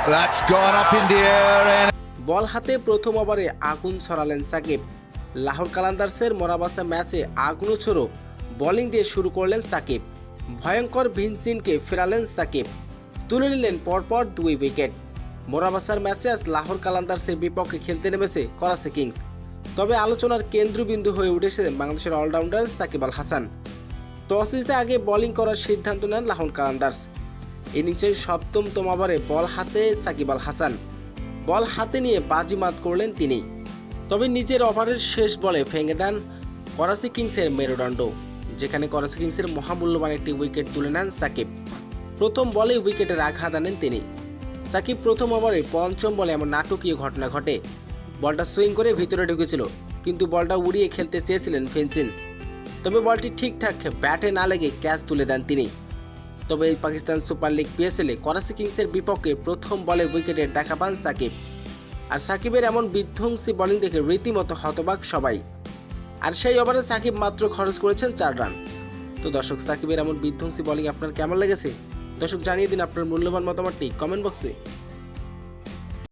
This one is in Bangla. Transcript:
That's gone up in the air and বল হাতে প্রথম ওভারে আগুন ছড়ালেন সাকিব। লাহোর কালান্দার্সের মোরাবাসা ম্যাচে আগুন ছোড়ো বোলিং দিয়ে শুরু করলেন সাকিব। ভয়ঙ্কর ভিনসিনকে ফেরালেন সাকিব, তুলে নিলেন পরপর 2 উইকেট। মোরাবাসার ম্যাচে আজ লাহোর কালান্দার্সের বিপক্ষে খেলতে নেমেছে করাচি কিংস। তবে আলোচনার কেন্দ্রবিন্দু হয়ে উঠেছে বাংলাদেশের অলরাউন্ডার সাকিব আল হাসান। টস জিতে আগে বোলিং করার সিদ্ধান্ত নেন লাহোর কালান্দার্স। ইনিংসের 7তম ওভারে বল হাতে সাকিব আল হাসান বল হাতে নিয়ে বাজিমাত করলেন তিনি। তবে নিজের ওভারের শেষ বলে ভেঙে দেন করাচি কিংসের মেরুদণ্ড, যেখানে করাচি কিংসের মহামূল্যবান একটি উইকেট তুলে নেন সাকিব। প্রথম বলে উইকেটের আঘাত আনেন তিনি। সাকিব প্রথম ওভারে 5ম বলে এমন নাটকীয় ঘটনা ঘটে। বলটা সুইং করে ভিতরে ঢুকেছিল, কিন্তু বলটা উড়িয়ে খেলতে চেয়েছিলেন ফেন্সিন। তবে বলটি ঠিকঠাক ব্যাটে না লেগে ক্যাচ তুলে দেন তিনি। তবে এই পাকিস্তান সুপার লিগ পিএসএলে করাচি কিংসের বিপক্ষে প্রথম বলে উইকেটের দেখা পান সাকিব। আর সাকিবের এমন বিধ্বংসী বোলিং দেখে রীতিমতো হতবাক সবাই। আর সেই ওভারে সাকিব মাত্র খরচ করেছেন 4 রান। তো দর্শক, সাকিবের এমন বিধ্বংসী বোলিং আপনার কেমন লেগেছে? দর্শক, জানিয়ে দিন আপনার মূল্যবান মতামতটি কমেন্ট বক্সে।